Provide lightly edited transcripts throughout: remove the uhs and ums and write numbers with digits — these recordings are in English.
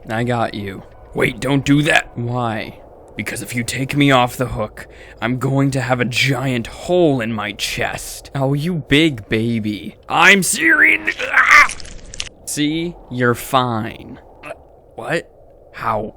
I got you. Wait, don't do that. Why? Because if you take me off the hook, I'm going to have a giant hole in my chest. Oh, you big baby. I'm serious. Ah! See? You're fine. What? How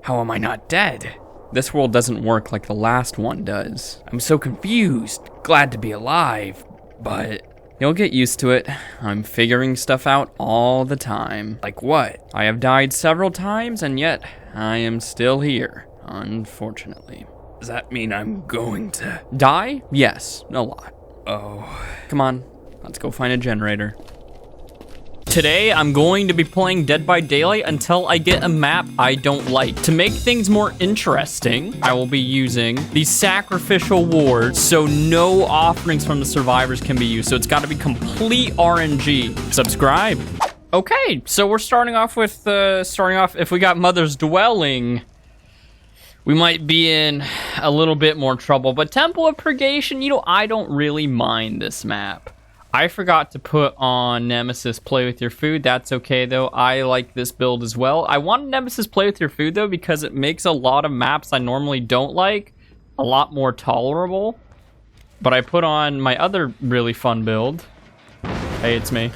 am I not dead? This world doesn't work like the last one does. I'm so confused. Glad to be alive, but... You'll get used to it. I'm figuring stuff out all the time. Like what? I have died several times, and yet I am still here, unfortunately. Does that mean I'm going to... Die? Yes, a lot. Oh. Come on, let's go find a generator. Today, I'm going to be playing Dead by Daylight until I get a map I don't like. To make things more interesting, I will be using the sacrificial ward, so no offerings from the survivors can be used. So it's got to be complete RNG. Subscribe. Okay, so we're starting off with, if we got Mother's Dwelling, we might be in a little bit more trouble. But Temple of Purgation, you know, I don't really mind this map. I forgot to put on Nemesis Play With Your Food. That's okay, though. I like this build as well. I want Nemesis Play With Your Food, though, because it makes a lot of maps I normally don't like a lot more tolerable. But I put on my other really fun build. Hey, it's me.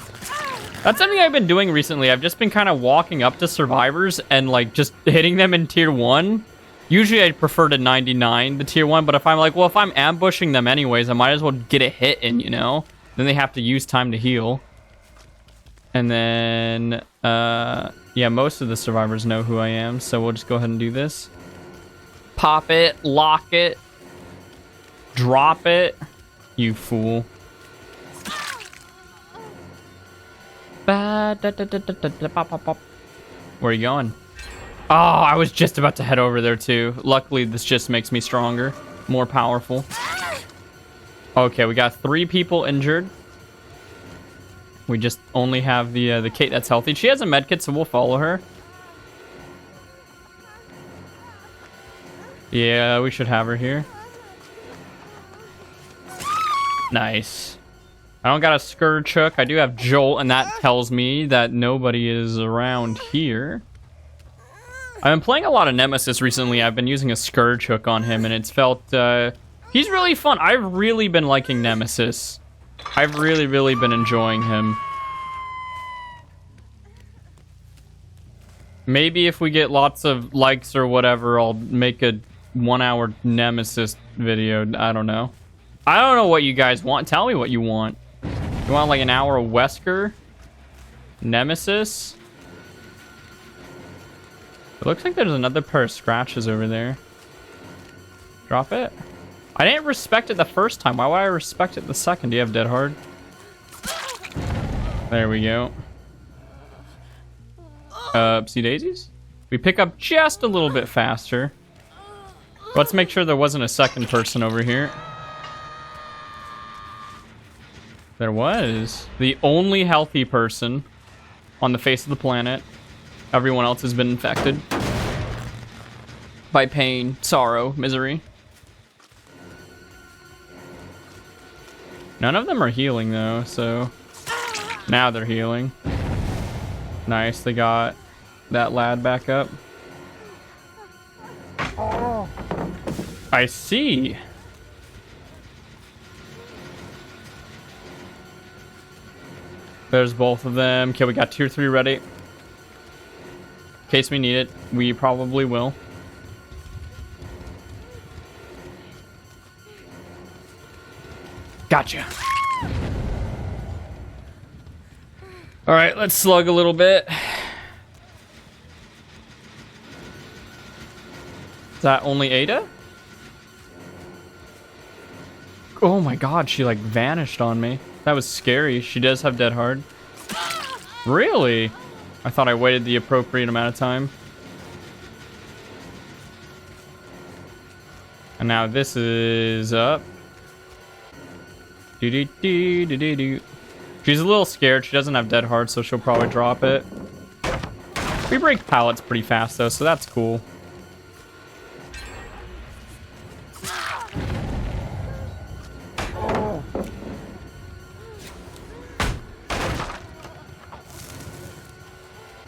That's something I've been doing recently. I've just been kind of walking up to survivors and, like, just hitting them in tier 1. Usually I'd prefer to 99 the tier 1, but if I'm like, well, if I'm ambushing them anyways, I might as well get a hit in, you know? Then they have to use time to heal. And then, yeah, most of the survivors know who I am, so we'll just go ahead and do this. Pop it, lock it, drop it. You fool. Where are you going? Oh, I was just about to head over there too. Luckily, this just makes me stronger, more powerful. Okay, we got 3 people injured. We just only have the Kate that's healthy. She has a medkit, so we'll follow her. Yeah, we should have her here. Nice. I don't got a Scourge Hook. I do have Jolt, and that tells me that nobody is around here. I've been playing a lot of Nemesis recently. I've been using a Scourge Hook on him, and it's felt... he's really fun. I've really been liking Nemesis. I've really been enjoying him. Maybe if we get lots of likes or whatever, I'll make a 1-hour Nemesis video. I don't know. I don't know what you guys want. Tell me what you want. You want like an hour of Wesker? Nemesis? It looks like there's another pair of scratches over there. Drop it. I didn't respect it the first time. Why would I respect it the second? Do you have Dead Hard? There we go. Oopsie daisies? We pick up just a little bit faster. Let's make sure there wasn't a second person over here. There was. The only healthy person on the face of the planet. Everyone else has been infected by pain, sorrow, misery. None of them are healing, though, so... Now they're healing. Nice, they got that lad back up. I see. There's both of them. Okay, we got tier 3 ready. In case we need it, we probably will. Gotcha. All right, let's slug a little bit. Is that only Ada? Oh my god, she like vanished on me. That was scary. She does have Dead Hard. Really? I thought I waited the appropriate amount of time. And now this is up. Do-do-do-do-do-do. She's a little scared. She doesn't have Dead Hard, so she'll probably drop it. We break pallets pretty fast, though, so that's cool.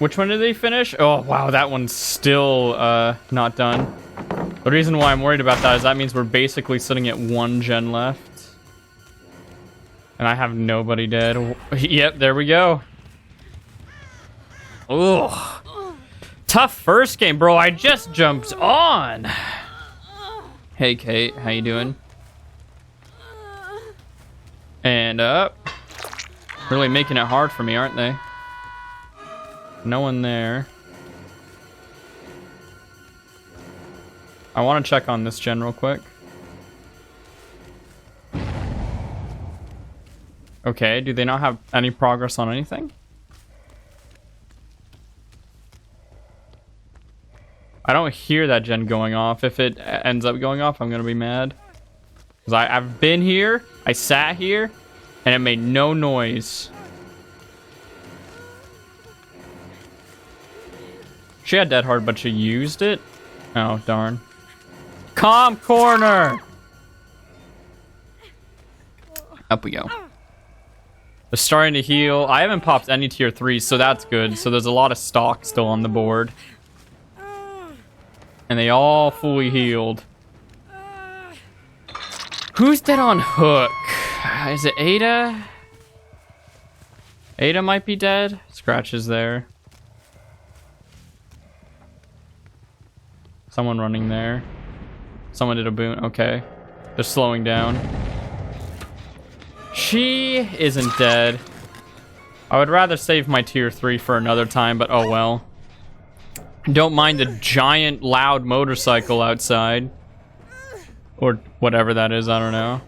Which one did they finish? Oh, wow, that one's still not done. The reason why I'm worried about that is that means we're basically sitting at 1 gen left. And I have nobody dead. Yep, there we go. Ugh. Tough first game, bro. I just jumped on. Hey, Kate. How you doing? And up. Really making it hard for me, aren't they? No one there. I want to check on this gen real quick. Okay, do they not have any progress on anything? I don't hear that gen going off. If it ends up going off, I'm gonna be mad. Because I've been here, I sat here, and it made no noise. She had Dead Hard, but she used it? Oh, darn. Calm corner! Up we go. They're starting to heal. I haven't popped any tier 3s, so that's good. So there's a lot of stock still on the board. And they all fully healed. Who's dead on hook? Is it Ada? Ada might be dead. Scratches there. Someone running there. Someone did a boon. Okay. They're slowing down. She isn't dead. I would rather save my tier 3 for another time, but oh well. Don't mind the giant loud motorcycle outside. Or whatever that is, I don't know.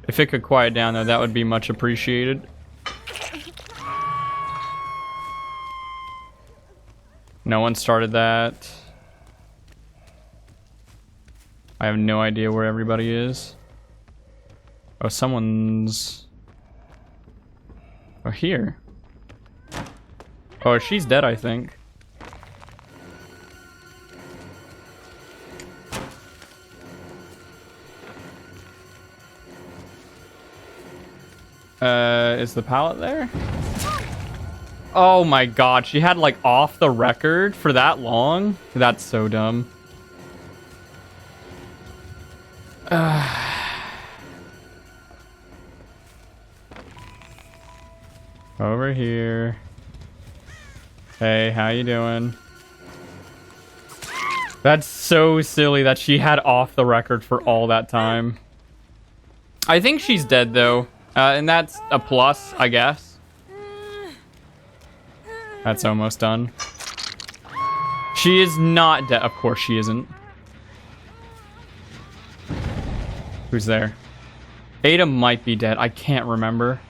If it could quiet down though, that would be much appreciated. No one started that. I have no idea where everybody is. Oh, someone's... Oh, here. Oh, she's dead, I think. Is the pallet there? Oh my god, she had like off the record for that long? That's so dumb. Over here. Hey, how you doing? That's so silly that she had off the record for all that time. I think she's dead though. And that's a plus, I guess. That's almost done. She is not dead. Of course she isn't. Who's there? Ada might be dead. I can't remember.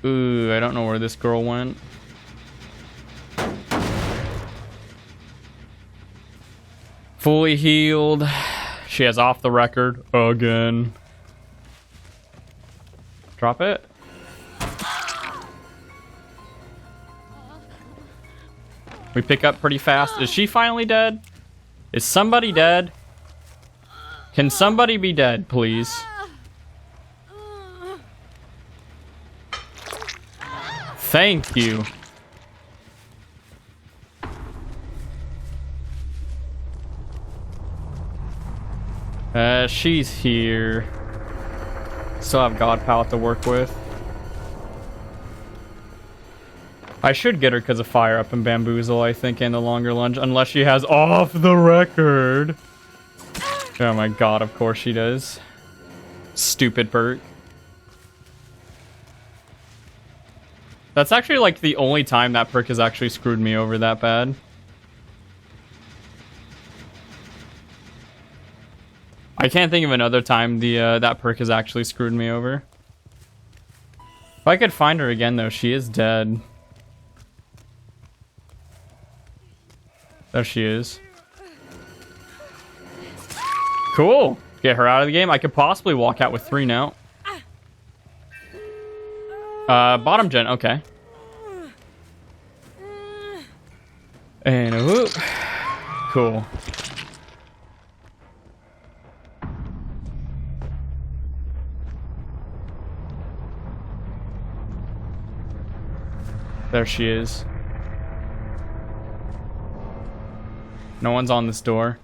Ooh, I don't know where this girl went. Fully healed. She has off the record again. Drop it. We pick up pretty fast. Is she finally dead? Is somebody dead? Can somebody be dead, please? Thank you. She's here. Still have God Palette to work with. I should get her because of Fire Up and Bamboozle, I think, and the longer lunge, unless she has off the record. Oh my god, of course she does. Stupid perk. That's actually like the only time that perk has actually screwed me over that bad. I can't think of another time that perk has actually screwed me over. If I could find her again though, she is dead. There she is. Cool. Get her out of the game. I could possibly walk out with 3 now. Bottom gen, okay. And a whoop. Cool. There she is. No one's on this door.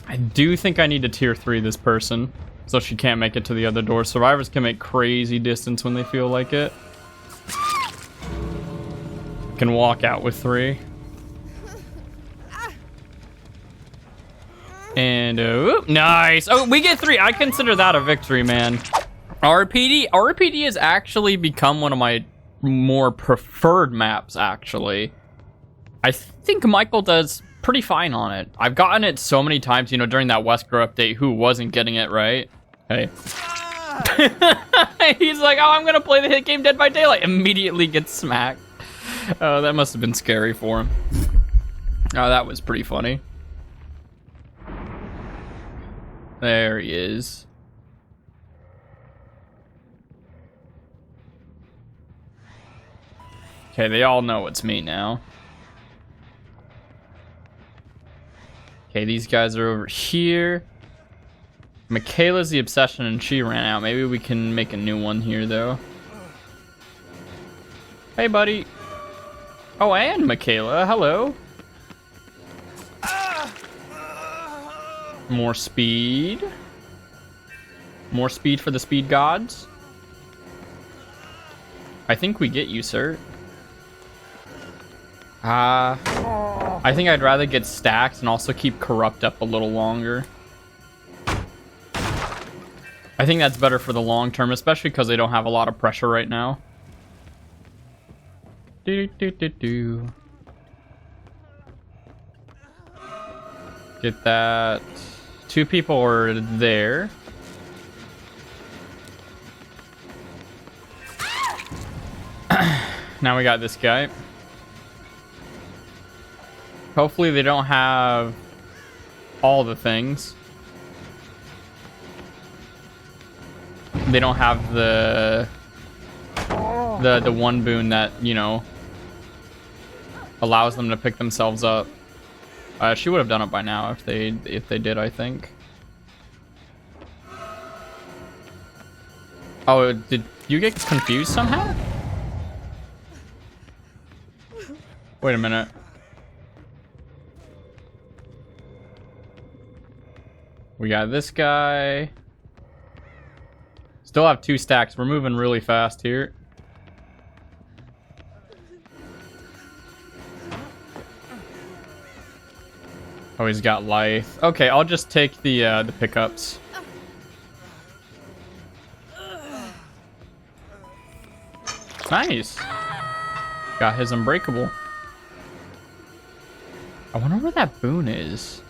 I do think I need to tier 3 this person, so she can't make it to the other door. Survivors can make crazy distance when they feel like it. Can walk out with 3. And nice. Oh, we get 3. I consider that a victory, man. RPD has actually become one of my more preferred maps, actually. I think Michael does pretty fine on it. I've gotten it so many times, you know, during that Wesker update. Who wasn't getting it right? Hey. He's like, oh, I'm gonna play the hit game Dead by Daylight. Immediately gets smacked. Oh, that must have been scary for him. Oh, that was pretty funny. There he is. Okay, they all know it's me now. Okay, these guys are over here. Michaela's the obsession and she ran out. Maybe we can make a new one here, though. Hey, buddy. Oh, and Michaela. Hello. More speed. More speed for the speed gods. I think we get you, sir. I think I'd rather get stacks and also keep corrupt up a little longer. I think that's better for the long term, especially because they don't have a lot of pressure right now. Get that. 2 people are there. Now we got this guy. Hopefully they don't have all the things. They don't have the one boon that, you know, allows them to pick themselves up. She would have done it by now if they did, I think. Oh, did you get confused somehow? Wait a minute. We got this guy. Still have 2 stacks. We're moving really fast here. Oh, he's got life. Okay, I'll just take the pickups. Nice. Got his unbreakable. I wonder where that boon is.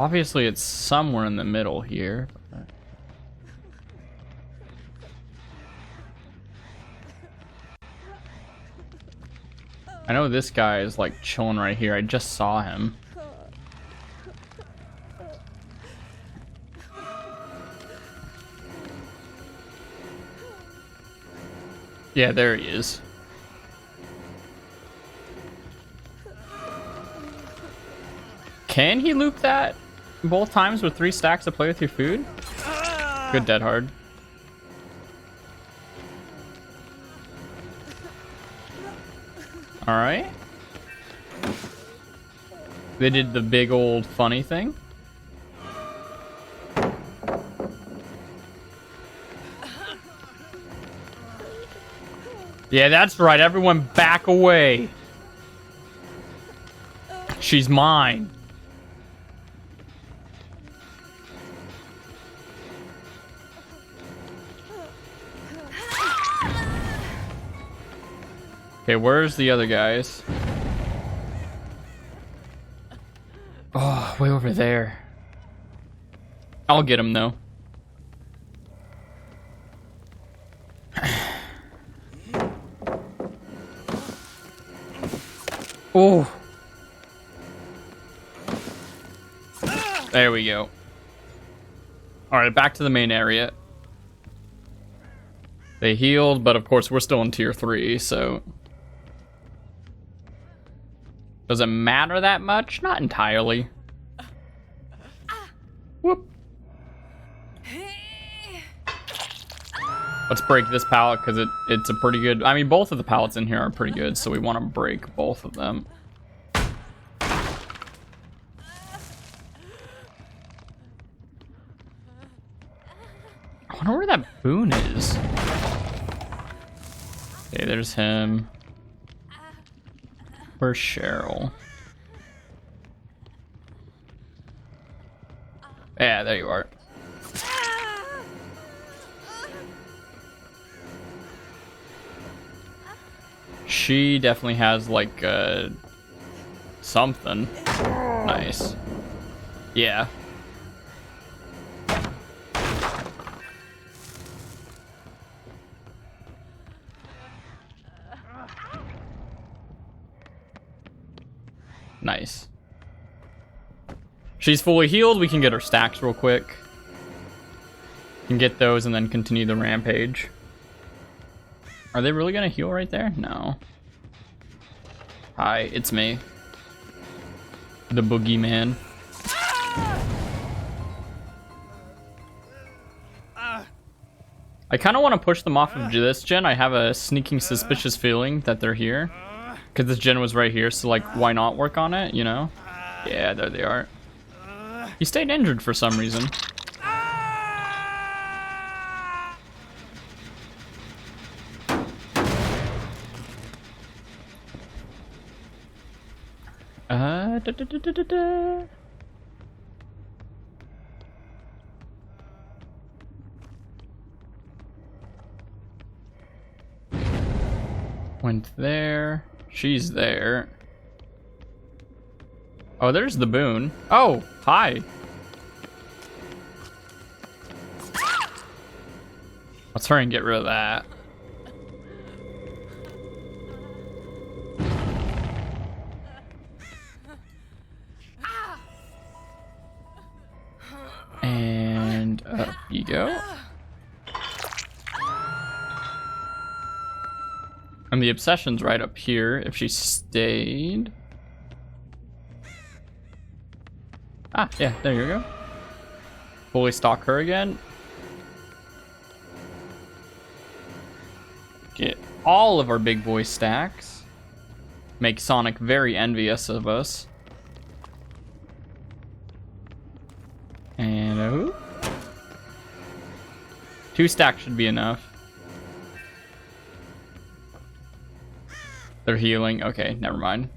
Obviously, it's somewhere in the middle here. I know this guy is like chilling right here. I just saw him. Yeah, there he is. Can he loop that both times with 3 stacks to play with your food? Good dead hard. All right. They did the big old funny thing. Yeah, that's right. Everyone back away. She's mine. Okay, where's the other guys? Oh, way over there. I'll get him though. Oh. There we go. Alright, back to the main area. They healed, but of course we're still in tier 3, so... Does it matter that much? Not entirely. Whoop. Let's break this pallet because it's a pretty good... I mean, both of the pallets in here are pretty good, so we want to break both of them. I wonder where that Boone is. Okay, there's him. Where's Cheryl? Yeah, there you are. She definitely has like something. Nice. Yeah. Nice. She's fully healed. We can get her stacks real quick. Can get those and then continue the rampage. Are they really gonna heal right there? No. Hi, it's me. The boogeyman. I kind of want to push them off of this gen. I have a sneaking suspicious feeling that they're here. Because this gen was right here, so like, why not work on it, you know? Yeah, there they are. He stayed injured for some reason. Went there. She's there. Oh, there's the Boone. Oh, hi. Let's hurry and get rid of that. And up you go. And the obsession's right up here if she stayed. Ah, yeah, there you go. Fully stock her again. Get all of our big boy stacks. Make Sonic very envious of us. And oh. 2 stacks should be enough. They're healing. Okay, never mind.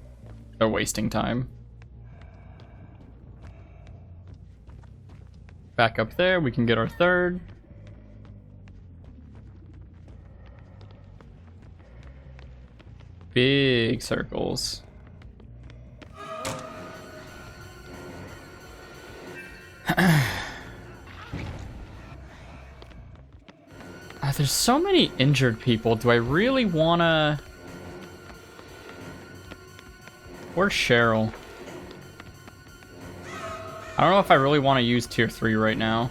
They're wasting time. Back up there, we can get our third. Big circles. There's so many injured people. Do I really wanna... Where's Cheryl? I don't know if I really want to use tier 3 right now.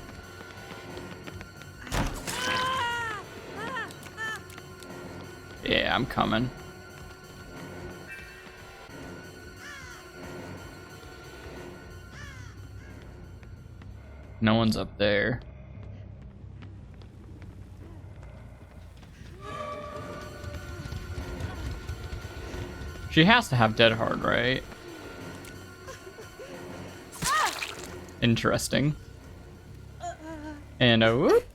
Yeah, I'm coming. No one's up there. She has to have Dead Hard, right? Interesting. And whoop.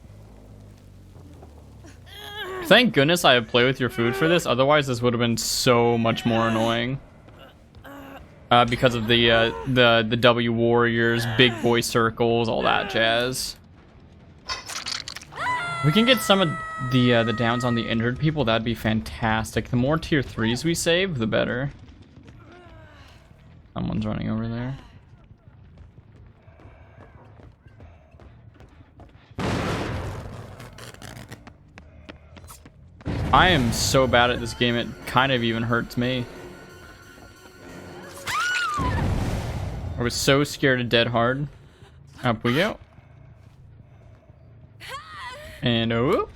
Thank goodness I have Play With Your Food for this, otherwise this would have been so much more annoying. Because of the W Warriors, big boy circles, all that jazz. We can get some of the downs on the injured people, that'd be fantastic. The more tier 3s we save, the better. Someone's running over there. I am so bad at this game, it kind of even hurts me. I was so scared of Dead Hard. Up we go. And oh.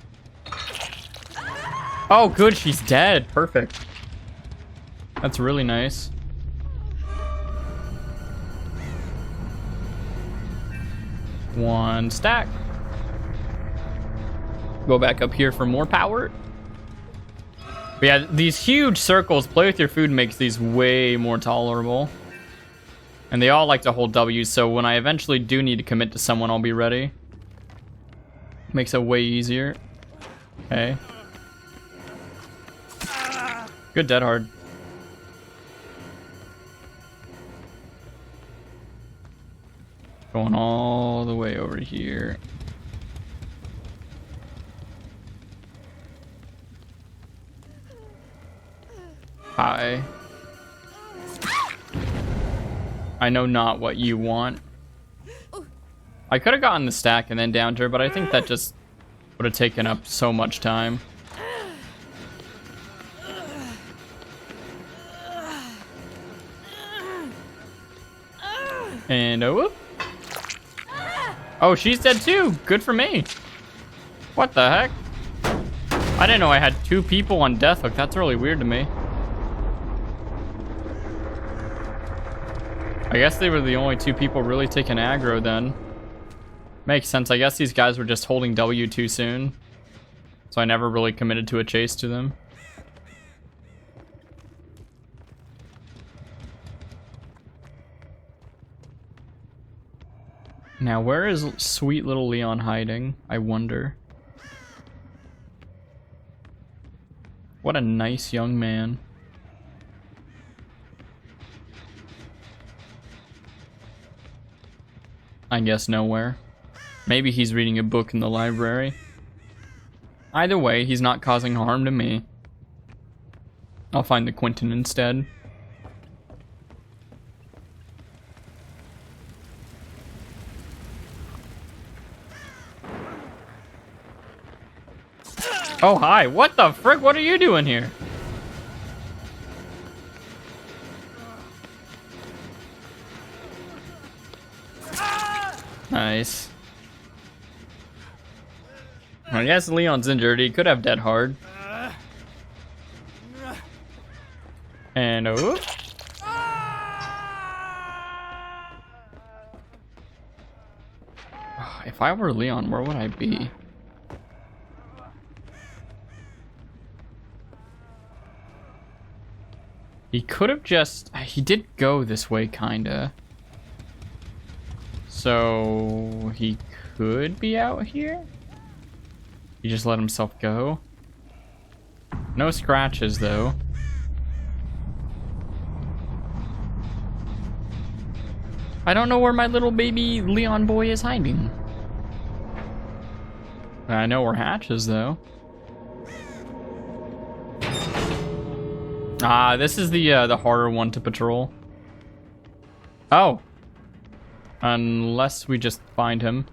Oh, good, she's dead. Perfect. That's really nice. One stack. Go back up here for more power. But yeah, these huge circles, play with your food makes these way more tolerable. And they all like to hold W's, so when I eventually do need to commit to someone, I'll be ready. Makes it way easier. Okay. Good dead hard. Going all the way over here. Hi. I know not what you want. I could have gotten the stack and then downed her, but I think that just would have taken up so much time. And whoop. Oh, she's dead too. Good for me. What the heck? I didn't know I had 2 people on death hook. That's really weird to me. I guess they were the only 2 people really taking aggro then. Makes sense. I guess these guys were just holding W too soon. So I never really committed to a chase to them. Now, where is sweet little Leon hiding? I wonder. What a nice young man. I guess nowhere. Maybe he's reading a book in the library. Either way, he's not causing harm to me. I'll find the Quentin instead. Oh, hi. What the frick? What are you doing here? Nice. I guess Leon's injured. He could have dead hard. And oh. If I were Leon, where would I be? He could have just... He did go this way, kinda. So... He could be out here? He just let himself go? No scratches, though. I don't know where my little baby Leon boy is hiding. I know where Hatch is, though. Ah, this is the harder one to patrol. Oh. Unless we just find him.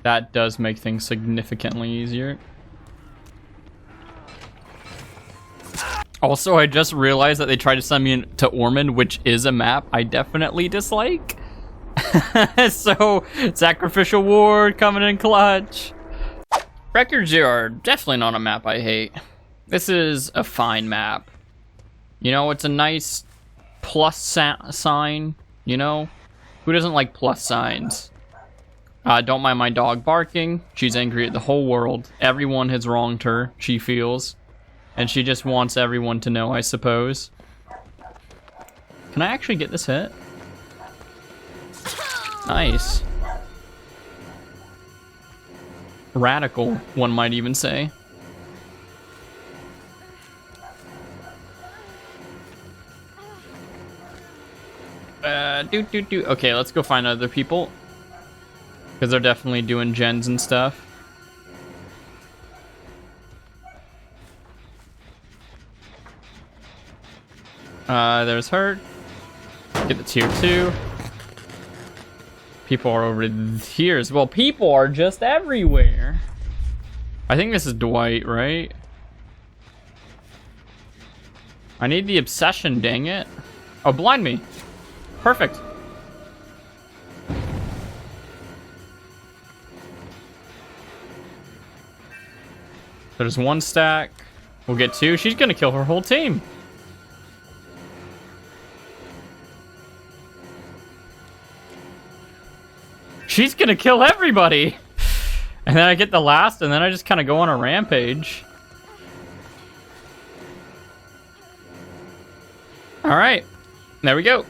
That does make things significantly easier. Also, I just realized that they tried to send me to Ormond, which is a map I definitely dislike. So, Sacrificial Ward coming in clutch. Records are definitely not a map I hate. This is a fine map. You know, it's a nice plus sign, you know? Who doesn't like plus signs? Don't mind my dog barking. She's angry at the whole world. Everyone has wronged her, she feels. And she just wants everyone to know, I suppose. Can I actually get this hit? Nice. Radical, one might even say. Okay, let's go find other people. Because they're definitely doing gens and stuff. There's her. Get the tier 2. People are over here as well. People are just everywhere. I think this is Dwight, right? I need the obsession, dang it. Oh, blind me. Perfect. There's 1 stack. We'll get 2. She's gonna kill her whole team. She's gonna kill everybody. And then I get the last, and then I just kind of go on a rampage. All right, there we go.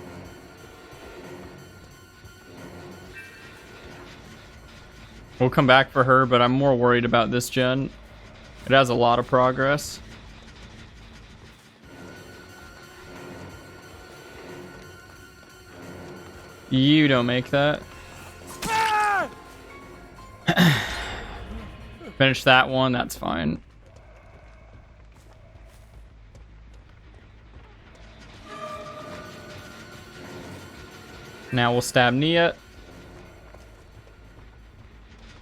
We'll come back for her, but I'm more worried about this gen. It has a lot of progress. You don't make that. Finish that one, that's fine. Now we'll stab Nia.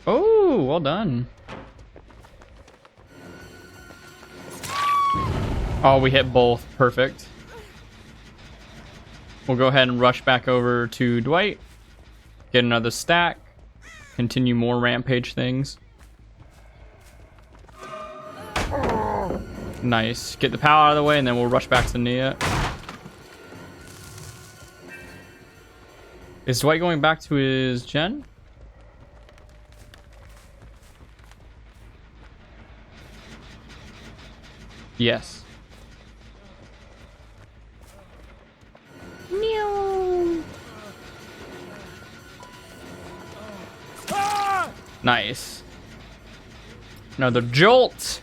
Oh, well done. Oh, we hit both. Perfect. We'll go ahead and rush back over to Dwight. Get another stack. Continue more rampage things. Nice. Get the power out of the way, and then we'll rush back to Nia. Is Dwight going back to his gen? Yes. Meow. Nice. Another jolt.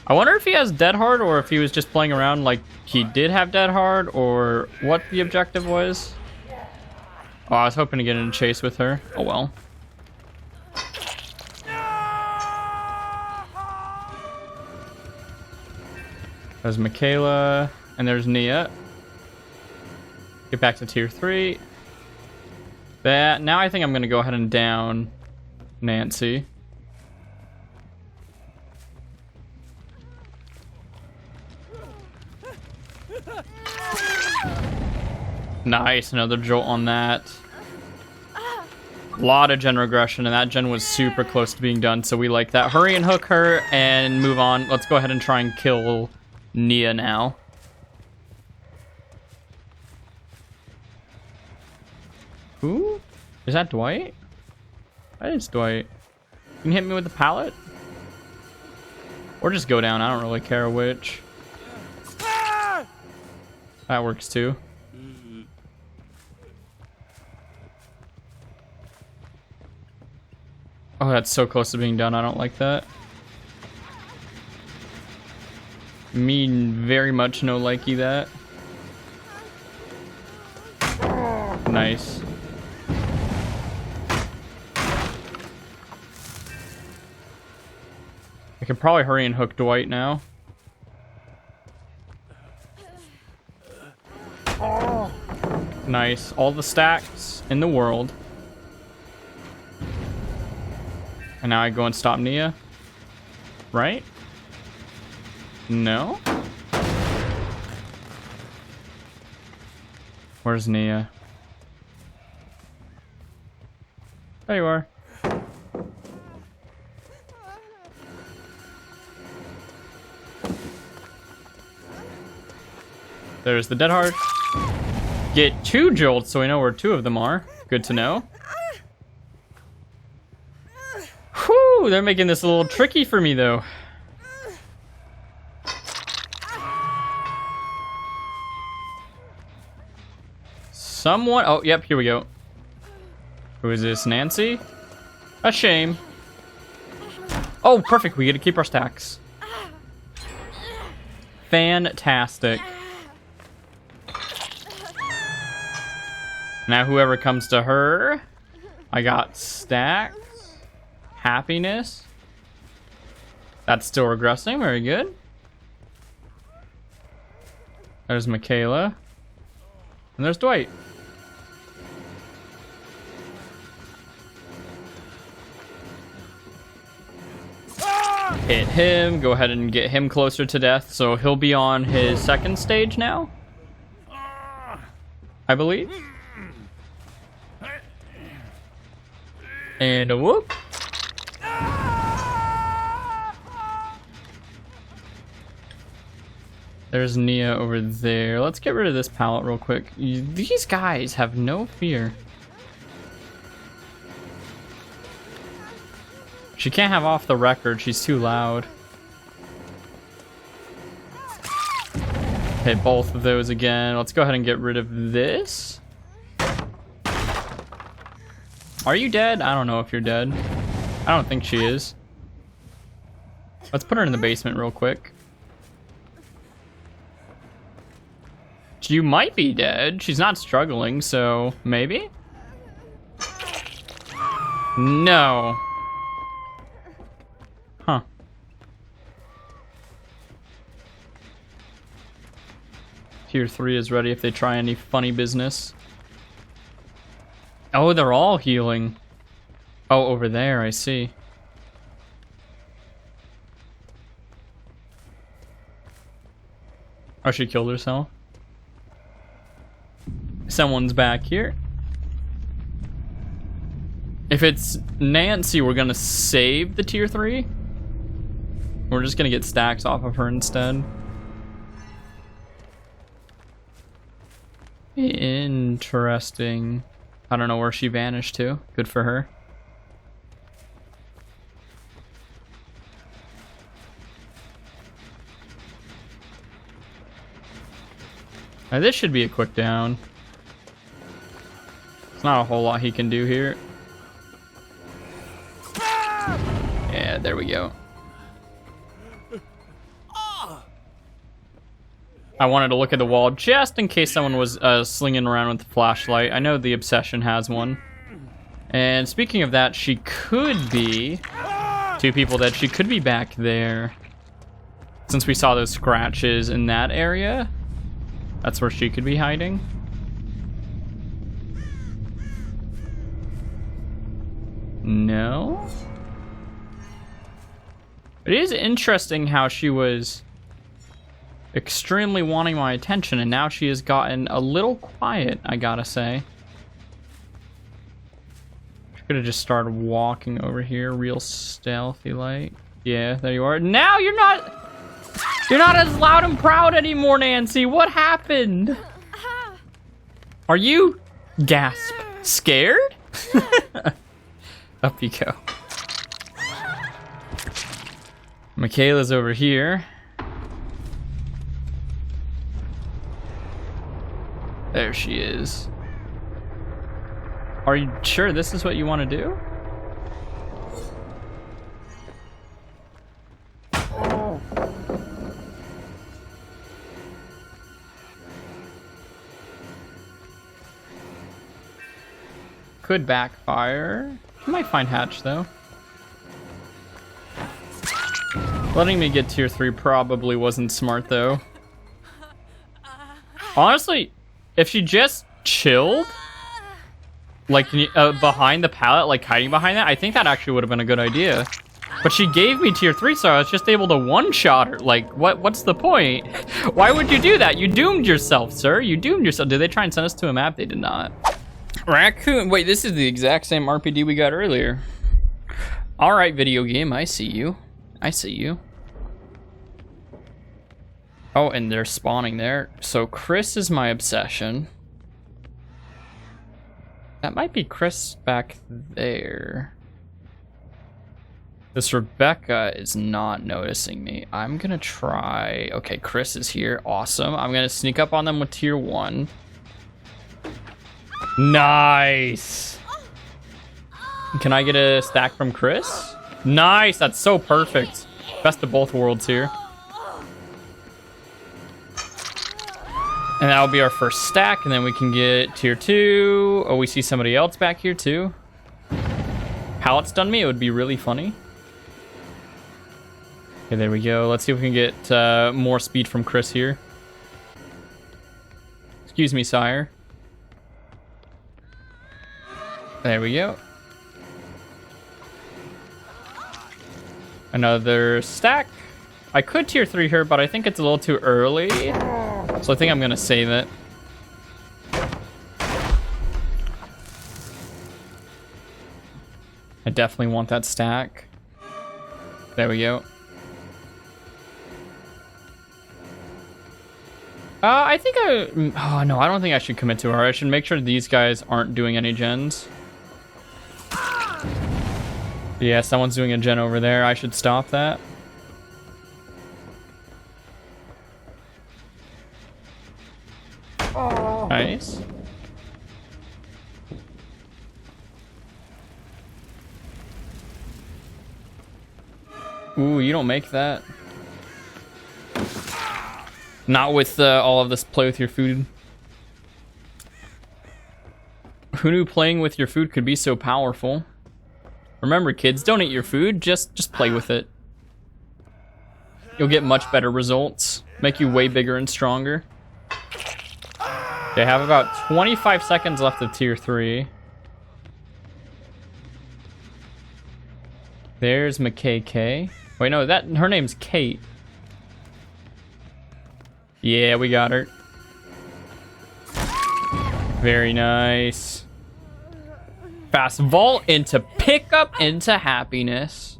I wonder if he has Dead Hard or if he was just playing around like he did have Dead Hard or what the objective was. Oh, I was hoping to get in a chase with her. Oh well. There's Michaela, and there's Nia. Get back to tier 3. That now I think I'm gonna go ahead and down Nancy. Nice, another jolt on that. A lot of gen regression, and that gen was super close to being done, so we like that. Hurry and hook her and move on. Let's go ahead and try and kill Nia now. Who? Is that Dwight? That is Dwight. You can hit me with the pallet? Or just go down, I don't really care which. That works too. Oh, that's so close to being done. I don't like that. Me very much no likey that. Nice. I could probably hurry and hook Dwight now. Nice. All the stacks in the world. And now I go and stop Nia. Right? No? Where's Nia? There you are. There's the Dead Hard. Get 2 jolts so we know where 2 of them are. Good to know. Whew, they're making this a little tricky for me though. Someone, oh, yep, here we go. Who is this, Nancy? A shame. Oh, perfect, we get to keep our stacks. Fantastic. Now whoever comes to her, I got stacks. Happiness. That's still regressing, very good. There's Michaela. And there's Dwight. Hit him, go ahead and get him closer to death, so he'll be on his 2nd stage now, I believe. And a whoop. There's Nia over there. Let's get rid of this pallet real quick. These guys have no fear. She can't have off the record. She's too loud. Hit both of those again. Let's go ahead and get rid of this. Are you dead? I don't know if you're dead. I don't think she is. Let's put her in the basement real quick. You might be dead. She's not struggling, so maybe? No. Huh. Tier 3 is ready if they try any funny business. Oh, they're all healing. Oh, over there, I see. Oh, she killed herself. Someone's back here. If it's Nancy, we're gonna save the tier 3. We're just gonna get stacks off of her instead. Interesting. I don't know where she vanished to. Good for her. Now this should be a quick down. There's not a whole lot he can do here. Yeah, there we go. I wanted to look at the wall just in case someone was slinging around with a flashlight. I know the Obsession has one. And speaking of that, she could be... Two people dead. She could be back there. Since we saw those scratches in that area. That's where she could be hiding. No? It is interesting how she was extremely wanting my attention, and now she has gotten a little quiet, I gotta say. She could have just started walking over here real stealthy like. Yeah, there you are. Now you're not as loud and proud anymore, Nancy. What happened? Are you, gasp, scared? Up you go. Michaela's over here. There she is. Are you sure this is what you want to do? Could backfire. You might find Hatch though. Letting me get tier 3 probably wasn't smart though. Honestly, if she just chilled, like behind the pallet, like hiding behind that, I think that actually would have been a good idea. But she gave me tier 3, so I was just able to one-shot her. Like, what's the point? Why would you do that? You doomed yourself, sir. You doomed yourself. Did they try and send us to a map? They did not. Raccoon. Wait, this is the exact same RPD we got earlier. All right, video game. I see you. I see you. Oh, and they're spawning there. So Chris is my obsession. That might be Chris back there. This Rebecca is not noticing me. I'm gonna try... Okay, Chris is here. Awesome. I'm gonna sneak up on them with tier 1. Nice! Can I get a stack from Chris? Nice! That's so perfect. Best of both worlds here. And that'll be our first stack, and then we can get tier 2. Oh, we see somebody else back here too. Pallet's done me. It would be really funny. Okay, there we go. Let's see if we can get more speed from Chris here. Excuse me, sire. There we go. Another stack. I could tier 3 here, but I think it's a little too early. So I think I'm gonna save it. I definitely want that stack. There we go. I think oh no, I don't think I should commit to her. I should make sure these guys aren't doing any gens. Yeah, someone's doing a gen over there. I should stop that. Nice. Ooh, you don't make that. Not with all of this play with your food. Who knew playing with your food could be so powerful? Remember, kids, don't eat your food. Just play with it. You'll get much better results. Make you way bigger and stronger. Okay, I have about 25 seconds left of tier 3. There's McKay. Wait, no, her name's Kate. Yeah, we got her. Very nice. Fast vault into pickup into happiness.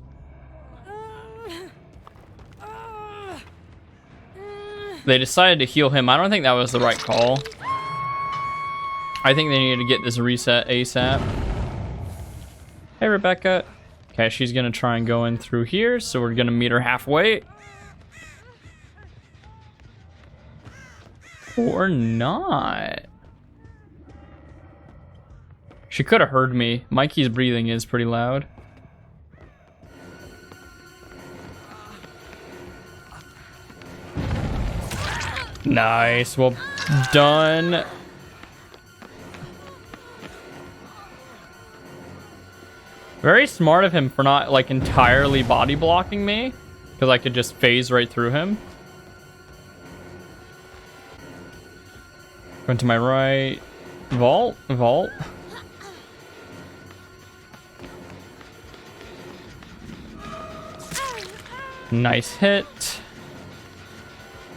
They decided to heal him. I don't think that was the right call. I think they needed to get this reset ASAP. Hey, Rebecca. Okay, she's gonna try and go in through here, so we're gonna meet her halfway. Or not. She could have heard me. Mikey's breathing is pretty loud. Nice. Well done. Very smart of him for not like entirely body blocking me, because I could just phase right through him. Going to my right. Vault. Nice hit.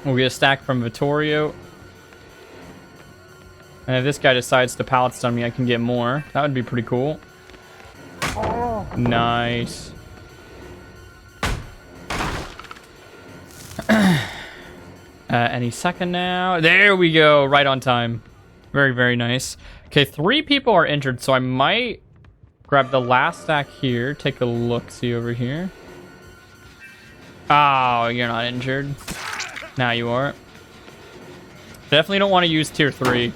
We'll get a stack from Vittorio. And if this guy decides to pallet stun me, I can get more. That would be pretty cool. Nice. Any second now. There we go. Right on time. Very, very nice. Okay, 3 people are injured, so I might grab the last stack here. Take a look-see over here. Oh, you're not injured. Now you are. Definitely don't want to use tier 3.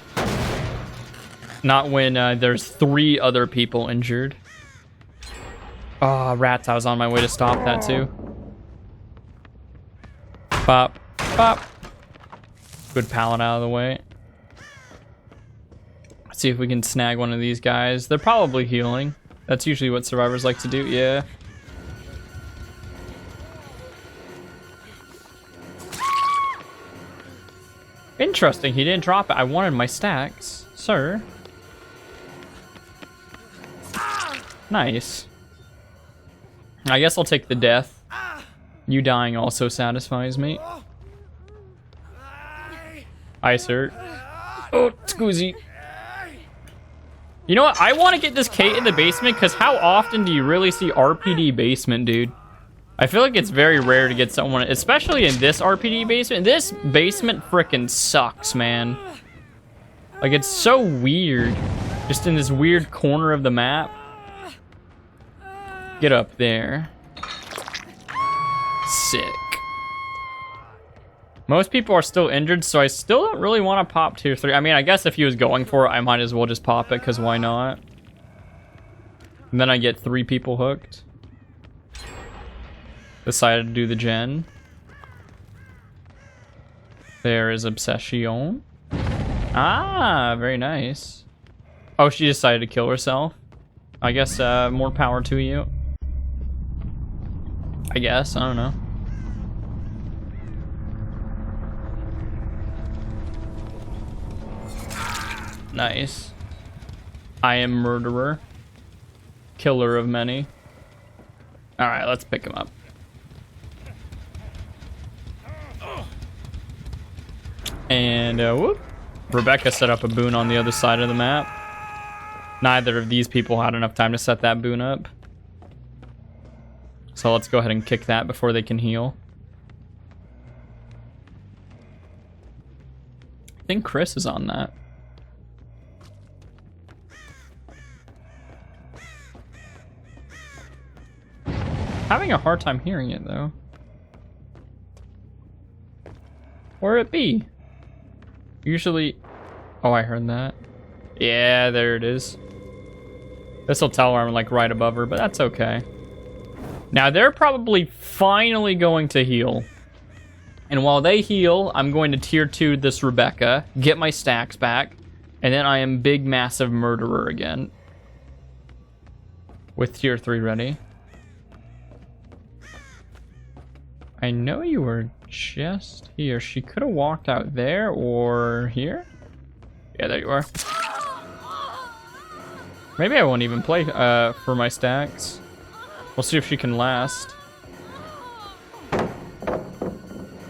Not when there's 3 other people injured. Oh, rats. I was on my way to stop that too. Pop. Pop. Good pallet out of the way. Let's see if we can snag one of these guys. They're probably healing. That's usually what survivors like to do. Yeah. Interesting, he didn't drop it. I wanted my stacks, sir. Nice. I guess I'll take the death. You dying also satisfies me. Ice hurt. Oh, scoozy. You know what? I want to get this Kate in the basement, because how often do you really see RPD basement, dude? I feel like it's very rare to get someone, especially in this RPD basement. This basement frickin' sucks, man. Like, it's so weird. Just in this weird corner of the map. Get up there. Sick. Most people are still injured, so I still don't really want to pop tier 3. I mean, I guess if he was going for it, I might as well just pop it, because why not? And then I get 3 people hooked. Decided to do the gen. There is Obsession. Ah, very nice. Oh, she decided to kill herself. I guess more power to you. I guess, I don't know. Nice. I am murderer. Killer of many. Alright, let's pick him up. And whoop. Rebecca set up a boon on the other side of the map. Neither of these people had enough time to set that boon up. So let's go ahead and kick that before they can heal. I think Chris is on that. Having a hard time hearing it though. Where it be? Usually, oh, I heard that. Yeah, there it is. This will tell her I'm like right above her, but that's okay. Now they're probably finally going to heal. And while they heal, I'm going to tier 2 this Rebecca, get my stacks back, and then I am big massive murderer again. With tier 3 ready. I know you were just here. She could have walked out there or here. Yeah, there you are. Maybe I won't even play for my stacks. We'll see if she can last.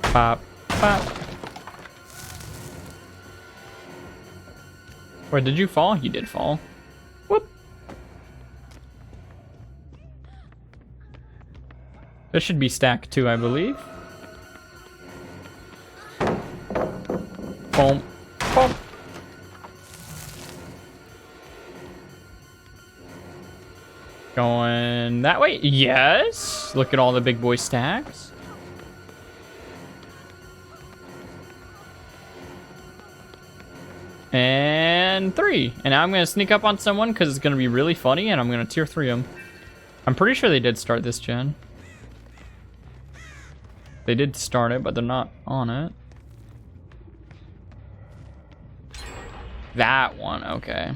Pop, pop. Wait, did you fall? You did fall. Whoop. This should be stack 2, I believe. Boom. Boom. Going that way? Yes. Look at all the big boy stacks. And 3. And now I'm going to sneak up on someone because it's going to be really funny, and I'm going to tier 3 them. I'm pretty sure they did start this gen. They did start it, but they're not on it. That one, okay.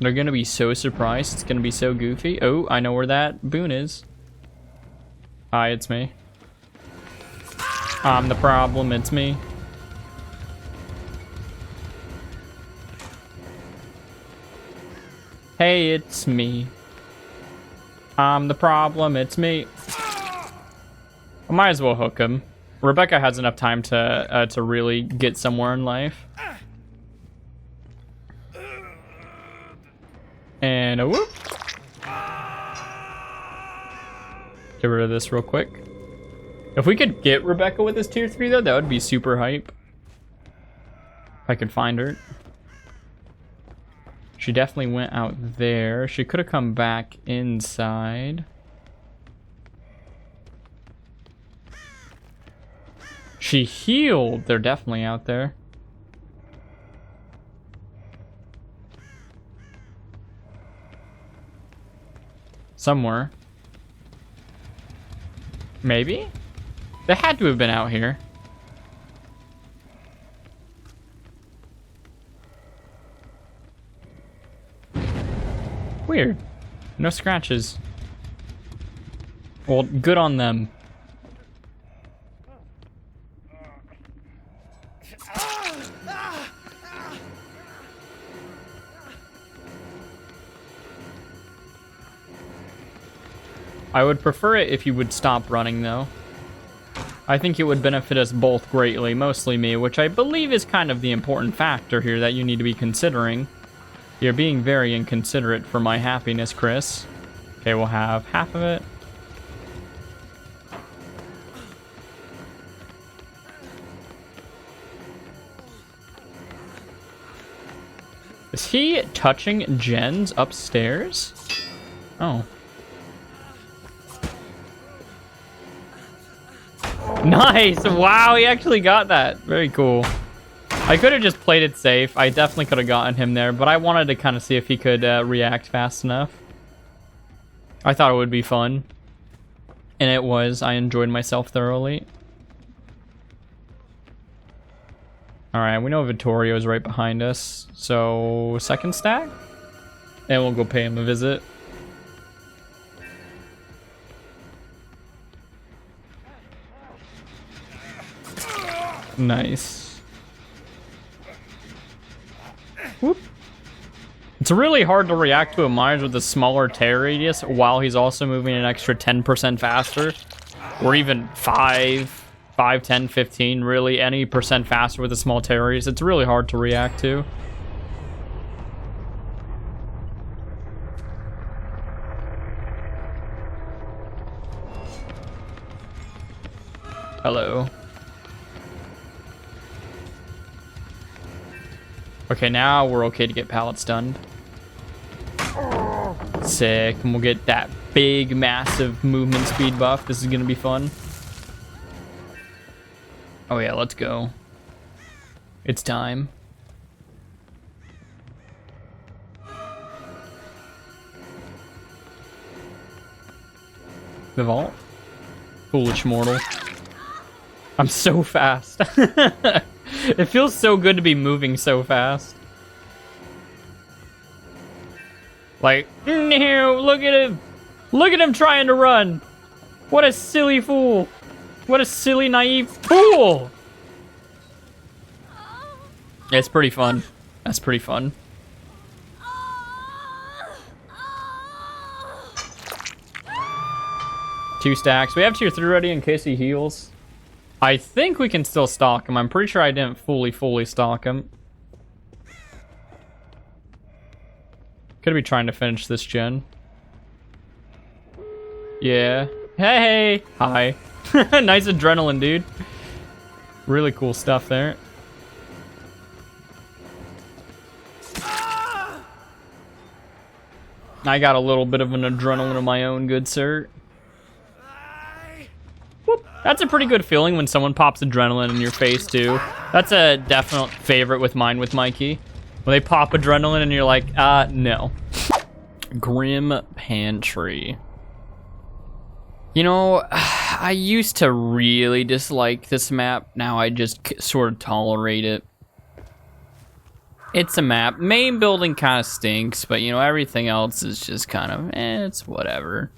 They're gonna be so surprised. It's gonna be so goofy. Oh, I know where that boon is. Hi, it's me. I'm the problem, it's me. Hey, it's me. I'm the problem, it's me. I might as well hook him. Rebecca has enough time to really get somewhere in life. And a whoop. Get rid of this real quick. If we could get Rebecca with this tier 3 though, that would be super hype. If I could find her. She definitely went out there. She could have come back inside. She healed. They're definitely out there. Somewhere. Maybe? They had to have been out here. Weird. No scratches. Well, good on them. I would prefer it if you would stop running, though. I think it would benefit us both greatly, mostly me, which I believe is kind of the important factor here that you need to be considering. You're being very inconsiderate for my happiness, Chris. Okay, we'll have half of it. Is he touching gens upstairs? Oh. Nice! Wow, he actually got that. Very cool. I could have just played it safe. I definitely could have gotten him there, but I wanted to kind of see if he could react fast enough. I thought it would be fun. And it was. I enjoyed myself thoroughly. Alright, we know Vittorio's right behind us. So, second stack? And we'll go pay him a visit. Nice. Whoop. It's really hard to react to a Myers with a smaller tear radius while he's also moving an extra 10% faster. Or even 5, 10, 15, really any percent faster with a small tear radius. It's really hard to react to. Hello. Okay, now we're okay to get pallets done. Sick, and we'll get that big, massive movement speed buff. This is gonna be fun. Oh yeah, let's go. It's time. The vault? Foolish mortal. I'm so fast. It feels so good to be moving so fast. Like, no, look at him. Look at him trying to run. What a silly fool. What a silly, naive fool. It's pretty fun. That's pretty fun. Two stacks. We have tier 3 ready in case he heals. I think we can still stalk him. I'm pretty sure I didn't fully stalk him. Could be trying to finish this gen. Yeah. Hey! Hi. Nice adrenaline, dude. Really cool stuff there. I got a little bit of an adrenaline of my own, good sir. Whoop. That's a pretty good feeling when someone pops adrenaline in your face, too. That's a definite favorite with mine with Mikey. When they pop adrenaline and you're like, no. Grim Pantry. You know, I used to really dislike this map. Now I just sort of tolerate it. It's a map. Main building kind of stinks, but you know, everything else is just kind of, it's whatever.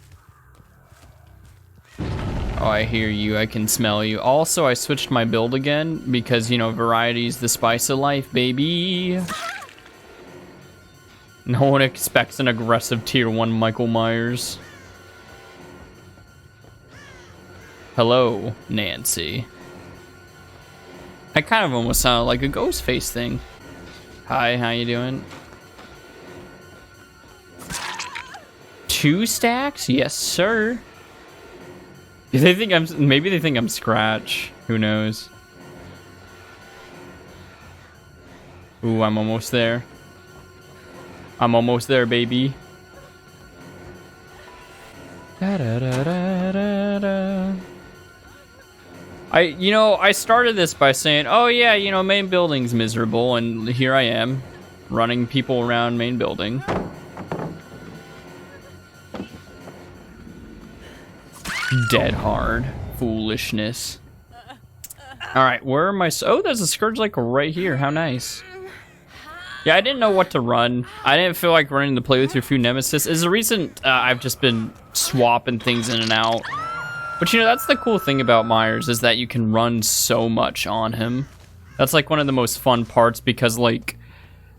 Oh, I hear you. I can smell you. Also, I switched my build again because, you know, variety's the spice of life, baby. No one expects an aggressive tier 1 Michael Myers. Hello, Nancy. I kind of almost sounded like a ghost face thing. Hi, how you doing? 2 stacks? Yes, sir. They think maybe they think I'm Scratch. Who knows? Ooh, I'm almost there. I'm almost there, baby. Da, da, da, da, da, da. I started this by saying, oh yeah, you know, main building's miserable, and here I am, running people around main building. Dead hard. Foolishness. Alright, where am I? Oh, there's a Scourge like right here. How nice. Yeah, I didn't know what to run. I didn't feel like running to play with your few nemesis. Is the reason I've just been swapping things in and out. But you know, that's the cool thing about Myers, is that you can run so much on him. That's like one of the most fun parts, because like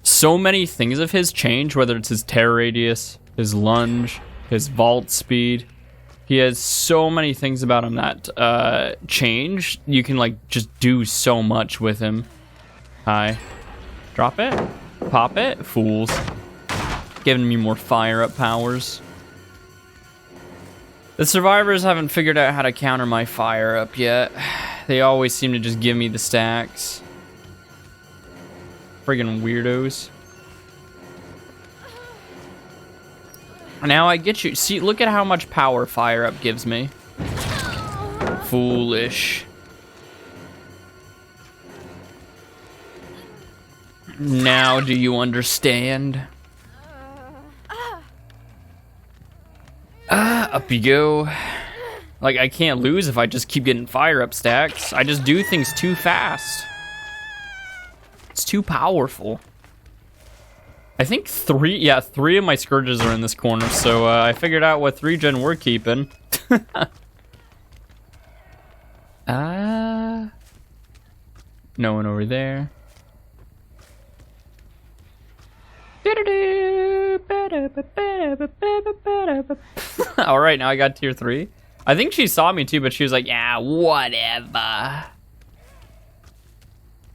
so many things of his change, whether it's his tear radius, his lunge, his vault speed. He has so many things about him that change. You can like just do so much with him. Hi. Drop it. Pop it. Fools. Giving me more fire up powers. The survivors haven't figured out how to counter my fire up yet. They always seem to just give me the stacks. Friggin' weirdos. Now I get you. See, look at how much power fire up gives me. Foolish. Now do you understand? Up you go. Like, I can't lose if I just keep getting fire up stacks. I just do things too fast. It's too powerful. I think three of my Scourges are in this corner, so I figured out what 3 gen we're keeping. No one over there. Alright, now I got tier 3. I think she saw me too, but she was like, yeah, whatever.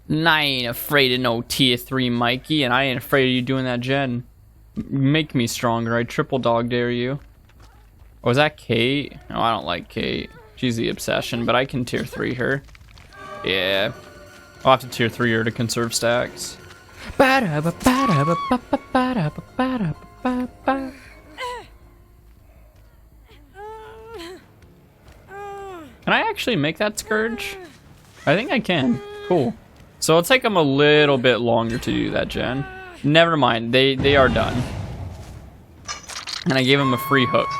And I ain't afraid of no tier 3 Mikey, and I ain't afraid of you doing that gen. Make me stronger. I triple dog dare you. Oh, is that Kate? No, I don't like Kate. She's the obsession, but I can tier 3 her. Yeah. I'll have to tier 3 her to conserve stacks. Can I actually make that scourge? I think I can. Cool. So it'll take them a little bit longer to do that, Jen. Never mind. They are done. And I gave them a free hook.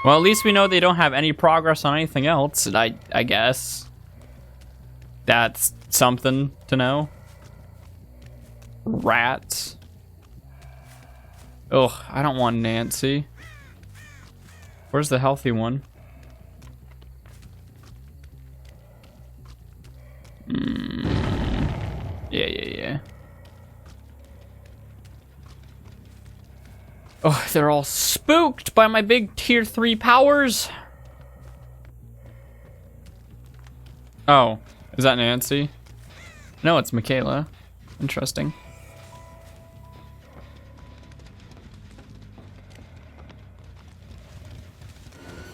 Well, at least we know they don't have any progress on anything else. I guess. That's something to know. Rats. Ugh, I don't want Nancy. Where's the healthy one? Yeah. Oh, they're all spooked by my big tier 3 powers. Oh, is that Nancy? No, it's Michaela. Interesting.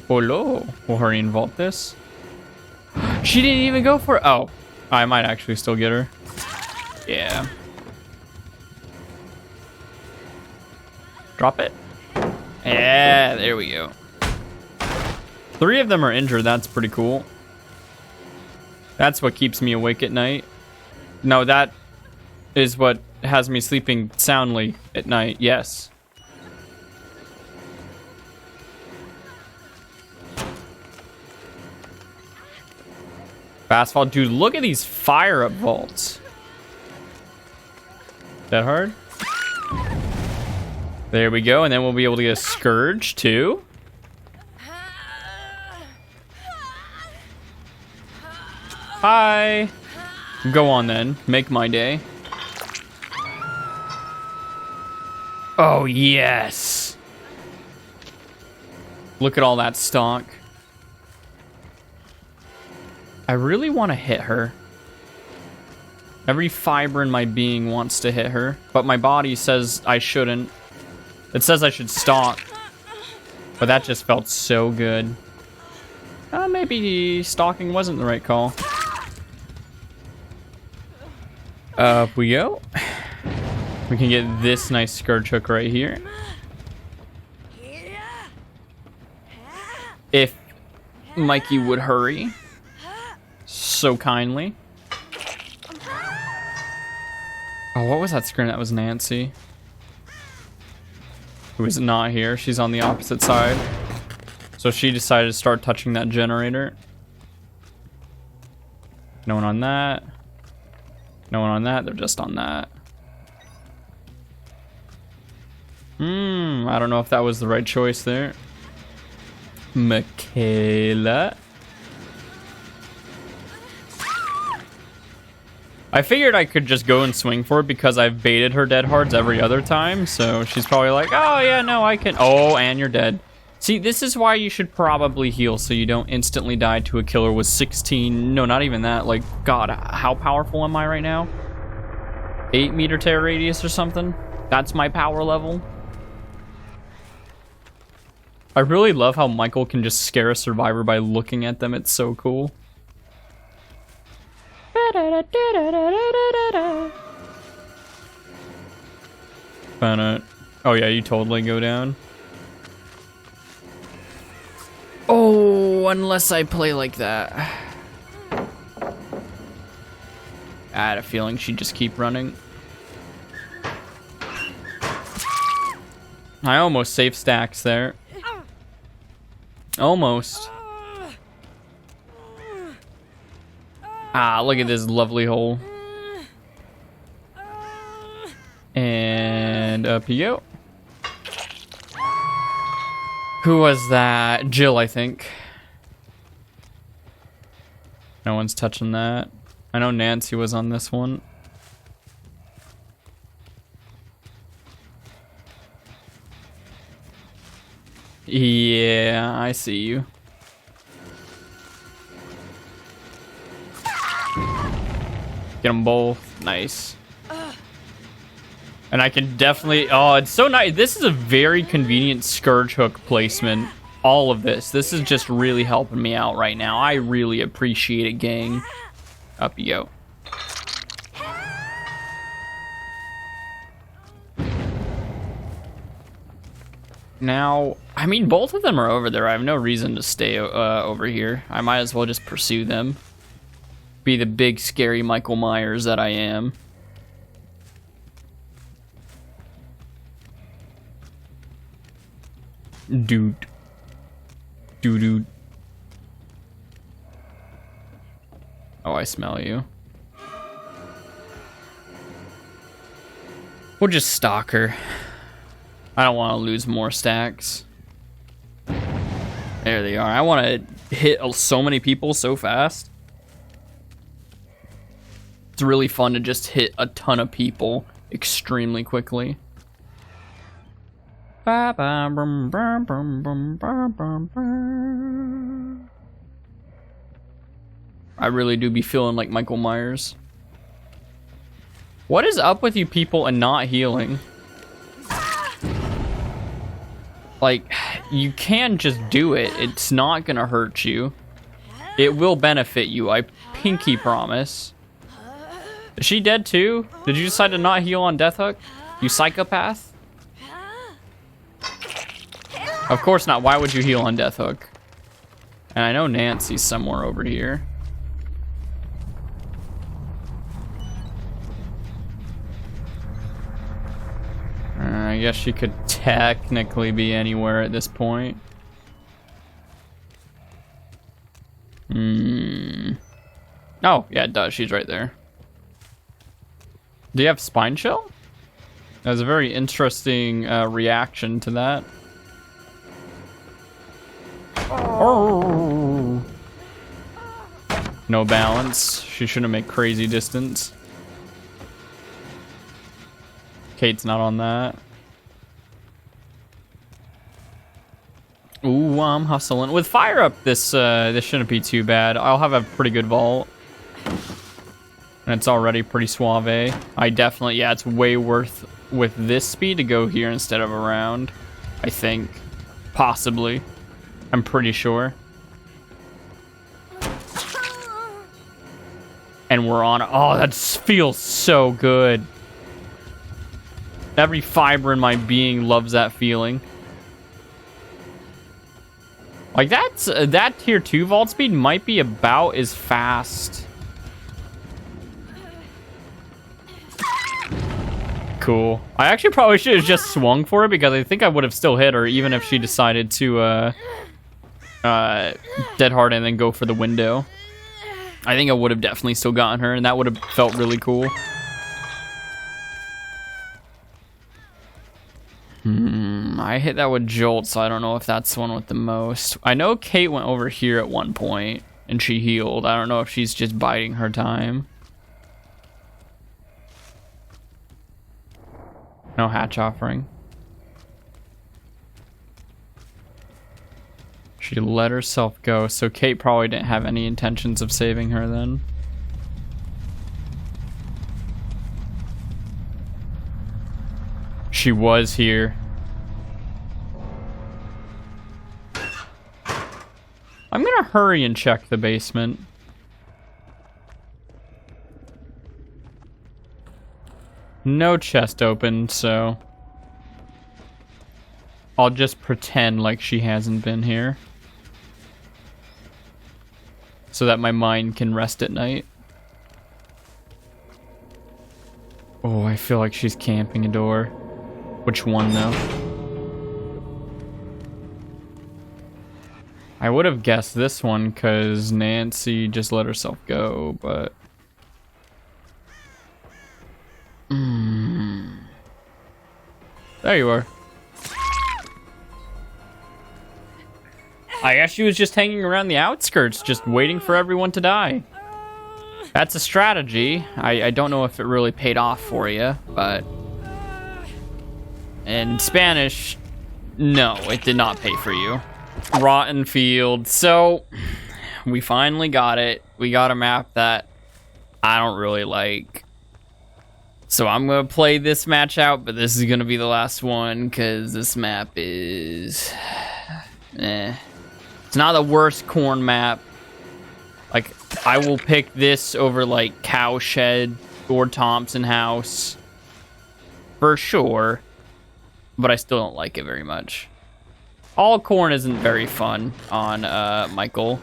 Hello. We'll hurry and vault this. She didn't even go for it. Oh, I might actually still get her. Yeah. Drop it. Yeah, there we go. 3 of them are injured. That's pretty cool. That's what keeps me awake at night. No, that is what has me sleeping soundly at night. Yes. Fast fall. Dude, look at these fire up vaults. That hard? There we go, and then we'll be able to get a scourge too. Hi. Go on then, make my day. Oh yes. Look at all that stock. I really want to hit her. Every fiber in my being wants to hit her, but my body says I shouldn't. It says I should stalk, but that just felt so good. Maybe stalking wasn't the right call. Up we go. We can get this nice scourge hook right here. If Mikey would hurry so kindly. Oh, what was that scream? That was Nancy. Who is not here. She's on the opposite side. So she decided to start touching that generator. No one on that. No one on that. They're just on that. I don't know if that was the right choice there. Michaela. I figured I could just go and swing for it because I've baited her dead hards every other time. So she's probably like, oh yeah, no, I can. Oh, and you're dead. See, this is why you should probably heal so you don't instantly die to a killer with 16. No, not even that. Like, God, how powerful am I right now? 8 meter tear radius or something? That's my power level. I really love how Michael can just scare a survivor by looking at them. It's so cool. Oh yeah, you totally go down. Oh, unless I play like that. I had a feeling she'd just keep running. I almost saved stacks there. Almost. Ah, look at this lovely hole. And up you go. Who was that? Jill, I think. No one's touching that. I know Nancy was on this one. Yeah, I see you. Get them both. Nice. And I can definitely... Oh, it's so nice. This is a very convenient scourge hook placement. All of this. This is just really helping me out right now. I really appreciate it, gang. Up you go. Now, I mean, both of them are over there. I have no reason to stay over here. I might as well just pursue them. Be the big, scary Michael Myers that I am. Dude. Dude. Oh, I smell you. We'll just stalk her. I don't want to lose more stacks. There they are. I want to hit so many people so fast. It's really fun to just hit a ton of people extremely quickly. I really do be feeling like Michael Myers. What is up with you people and not healing? Like, you can just do it. It's not gonna hurt you. It will benefit you, I pinky promise. Is she dead too? Did you decide to not heal on Death Hook? You psychopath? Of course not. Why would you heal on Death Hook? And I know Nancy's somewhere over here. I guess she could technically be anywhere at this point. Oh, yeah, it does. She's right there. Do you have Spine Chill? That was a very interesting reaction to that. Oh. No balance. She shouldn't make crazy distance. Kate's not on that. Ooh, I'm hustling. With fire up, this shouldn't be too bad. I'll have a pretty good vault. And it's already pretty suave. I definitely, yeah, it's way worth with this speed to go here instead of around. I think. Possibly. I'm pretty sure. And we're on. Oh, that feels so good. Every fiber in my being loves that feeling. Like that tier 2 vault speed might be about as fast. Cool. I actually probably should have just swung for it because I think I would have still hit her even if she decided to dead hard and then go for the window. I think I would have definitely still gotten her and that would have felt really cool. I hit that with Jolt, so I don't know if that's the one with the most. I know Kate went over here at one point and she healed. I don't know if she's just biding her time. No hatch offering. She let herself go, so Kate probably didn't have any intentions of saving her then. She was here. I'm gonna hurry and check the basement. No chest open, so I'll just pretend like she hasn't been here so that my mind can rest at night. Oh, I feel like she's camping a door. Which one, though? I would have guessed this one because Nancy just let herself go, but... There you are. I guess she was just hanging around the outskirts, just waiting for everyone to die. That's a strategy. I don't know if it really paid off for you, but... In Spanish, no, it did not pay for you. Rotten Field. So, we finally got it. We got a map that I don't really like. So I'm going to play this match out, but this is going to be the last one because this map is... It's not the worst corn map. Like, I will pick this over, like, Cowshed or Thompson House. For sure. But I still don't like it very much. All corn isn't very fun on Michael.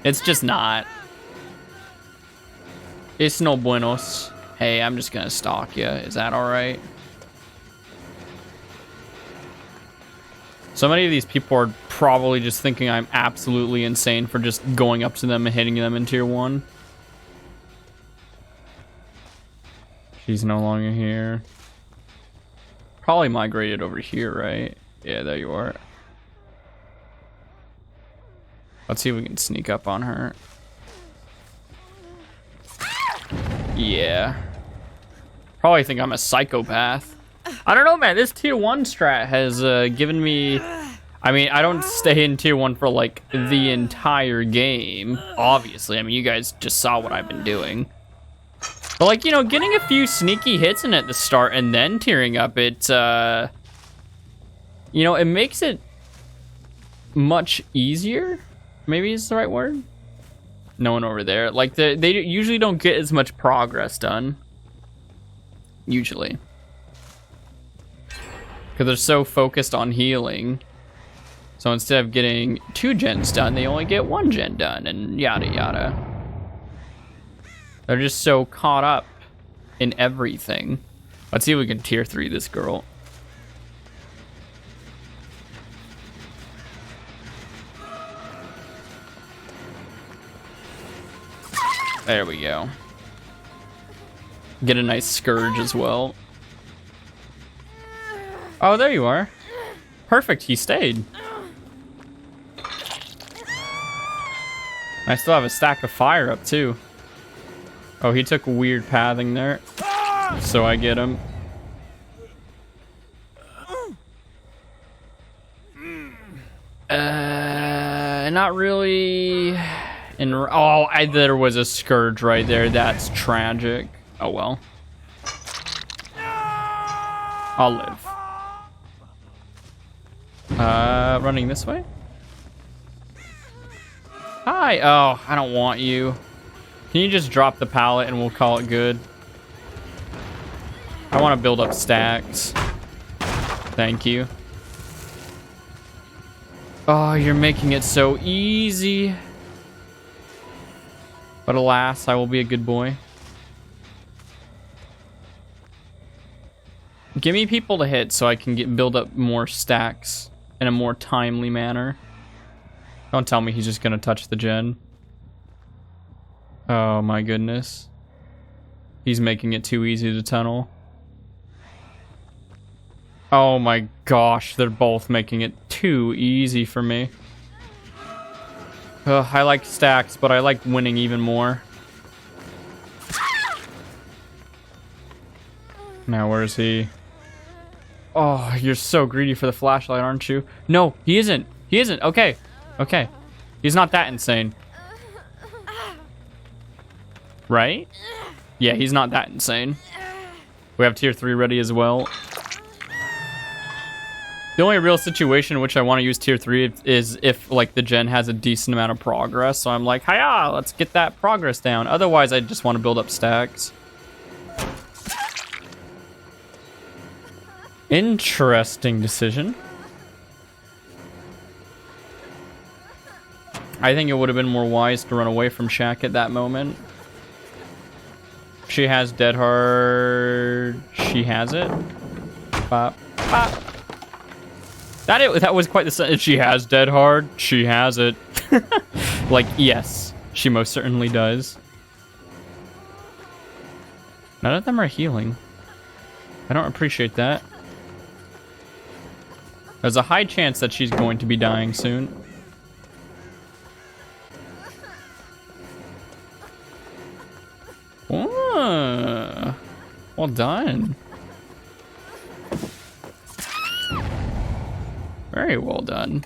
It's just not. It's no buenos. Hey, I'm just gonna stalk you. Is that all right? So many of these people are probably just thinking I'm absolutely insane for just going up to them and hitting them in tier 1. She's no longer here. Probably migrated over here, right? Yeah, there you are. Let's see if we can sneak up on her. Yeah. Probably think I'm a psychopath. I don't know, man. This tier 1 strat has given me... I mean, I don't stay in tier 1 for, like, the entire game. Obviously. I mean, you guys just saw what I've been doing. But, like, you know, getting a few sneaky hits in at the start and then tiering up, it, you know, it makes it much easier. Maybe is the right word? No one over there. Like, they usually don't get as much progress done. Usually. Because they're so focused on healing. So instead of getting 2 gens done, they only get 1 gen done, and yada yada. They're just so caught up in everything. Let's see if we can tier 3 this girl. There we go. Get a nice scourge as well. Oh, there you are. Perfect, he stayed. I still have a stack of fire up too. Oh, he took a weird pathing there. So I get him. Not really. Oh, there was a scourge right there. That's tragic. Oh well. I'll live. Running this way? Hi. Oh, I don't want you. Can you just drop the pallet and we'll call it good? I want to build up stacks. Thank you. Oh, you're making it so easy. But alas, I will be a good boy. Give me people to hit so I can build up more stacks in a more timely manner. Don't tell me he's just gonna touch the gen. Oh my goodness. He's making it too easy to tunnel. Oh my gosh, they're both making it too easy for me. Ugh, I like stacks, but I like winning even more. Now, where is he? Oh, you're so greedy for the flashlight, aren't you? No, he isn't. He isn't. Okay. Okay. He's not that insane. Right? Yeah, he's not that insane. We have tier 3 ready as well. The only real situation in which I want to use tier 3 is if, like, the gen has a decent amount of progress. So I'm like, hiya, let's get that progress down. Otherwise, I just want to build up stacks. Interesting decision. I think it would have been more wise to run away from Shaq at that moment. She has Dead Hard. She has it. Bop, bop. That was quite the sentence. She has Dead Hard. She has it. Like, yes, she most certainly does. None of them are healing. I don't appreciate that. There's a high chance that she's going to be dying soon. Oh, well done. Very well done.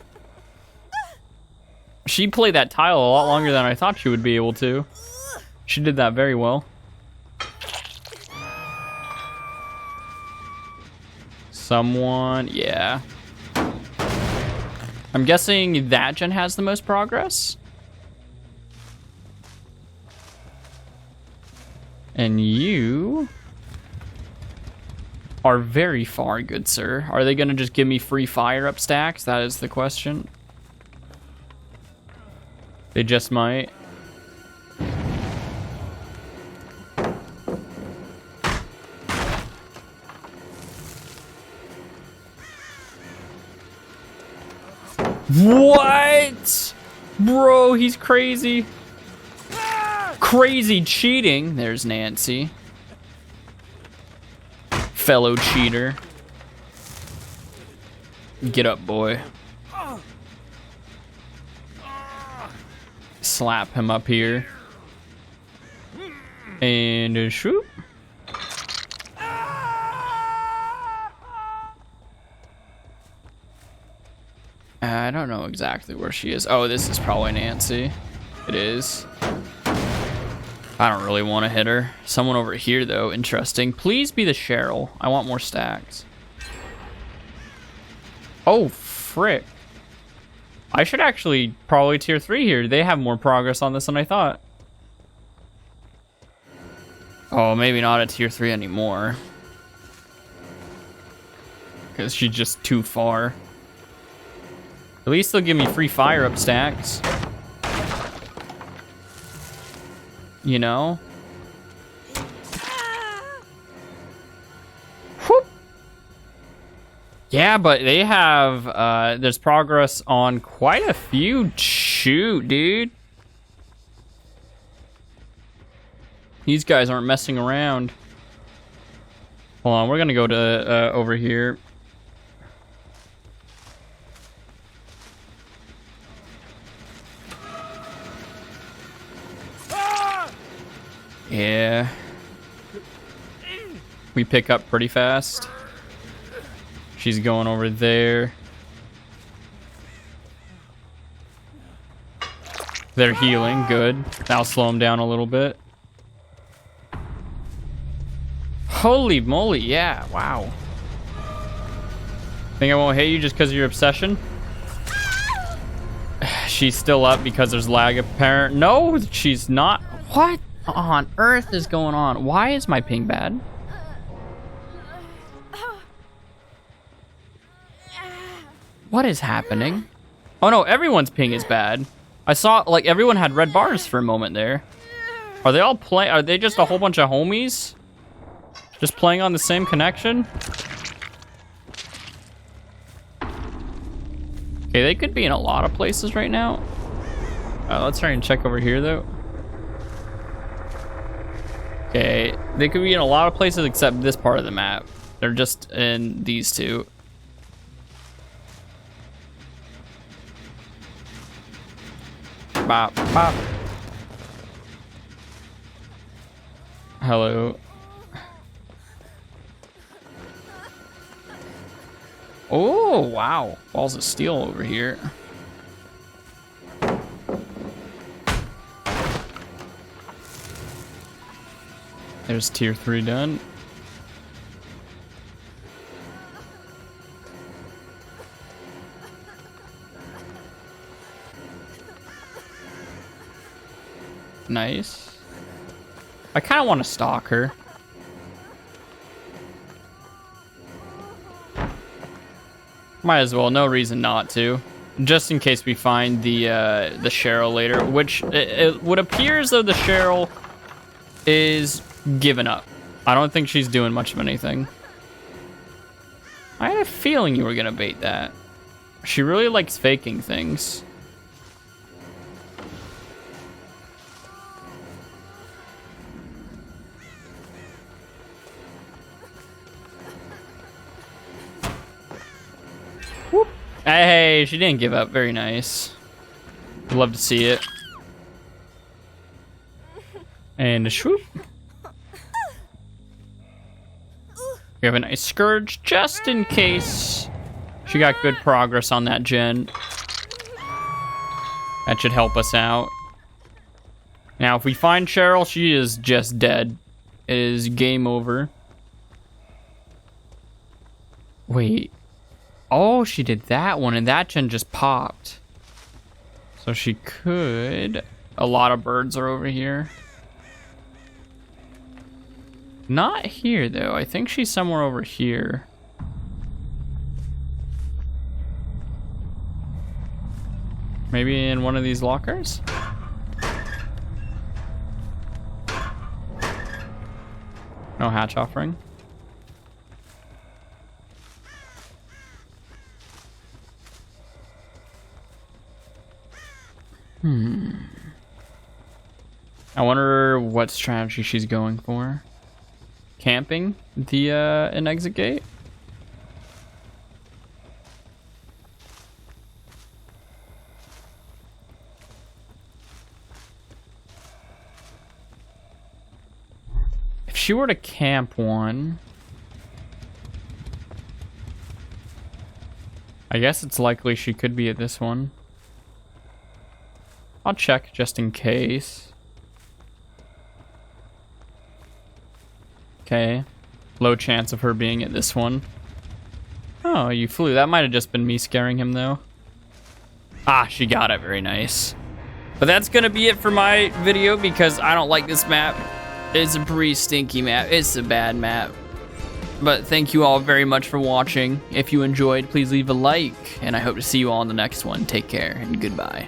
She played that tile a lot longer than I thought she would be able to. She did that very well. Someone, yeah. I'm guessing that gen has the most progress. And you are very far, good sir. Are they gonna just give me free fire up stacks? That is the question. They just might. What? Bro, he's crazy. Crazy cheating. There's Nancy. Fellow cheater. Get up, boy. Slap him up here. And shoot. I don't know exactly where she is. Oh, this is probably Nancy. It is. I don't really want to hit her. Someone over here, though. Interesting. Please be the Cheryl. I want more stacks. Oh, frick. I should actually probably tier 3 here. They have more progress on this than I thought. Oh, maybe not at tier 3 anymore. Because she's just too far. At least they'll give me free fire up stacks. You know? Whoop. Yeah, but they have, there's progress on quite a few. Shoot, dude. These guys aren't messing around. Hold on, we're gonna go to, over here. Yeah. We pick up pretty fast. She's going over there. They're healing, good. That'll slow them down a little bit. Holy moly, yeah, wow. Think I won't hit you just because of your obsession? She's still up because there's lag apparent. No, she's not. What on earth is going on? Why is my ping bad? What is happening? Oh no, everyone's ping is bad. I saw like everyone had red bars for a moment there. Are they all playing? Are they just a whole bunch of homies? Just playing on the same connection? Okay, they could be in a lot of places right now. Let's try and check over here though. Okay, they could be in a lot of places except this part of the map. They're just in these two. Bop, bop. Hello. Oh, wow. Balls of steel over here. There's tier 3 done. Nice. I kind of want to stalk her. Might as well, no reason not to. Just in case we find the Cheryl later, which it would appear as though the Cheryl is given up. I don't think she's doing much of anything. I had a feeling you were gonna bait that. She really likes faking things. Whoop. Hey, she didn't give up. Very nice. Love to see it. And a swoop. We have a nice Scourge just in case she got good progress on that gen. That should help us out. Now, if we find Cheryl, she is just dead. It is game over. Wait. Oh, she did that one, and that gen just popped. So she could... A lot of birds are over here. Not here, though. I think she's somewhere over here. Maybe in one of these lockers? No hatch offering. I wonder what strategy she's going for. Camping the an exit gate? If she were to camp one, I guess it's likely she could be at this one. I'll check just in case. Okay. Low chance of her being at this one. Oh, you flew. That might have just been me scaring him, though. Ah, she got it. Very nice. But that's going to be it for my video because I don't like this map. It's a pretty stinky map. It's a bad map. But thank you all very much for watching. If you enjoyed, please leave a like. And I hope to see you all in the next one. Take care and goodbye.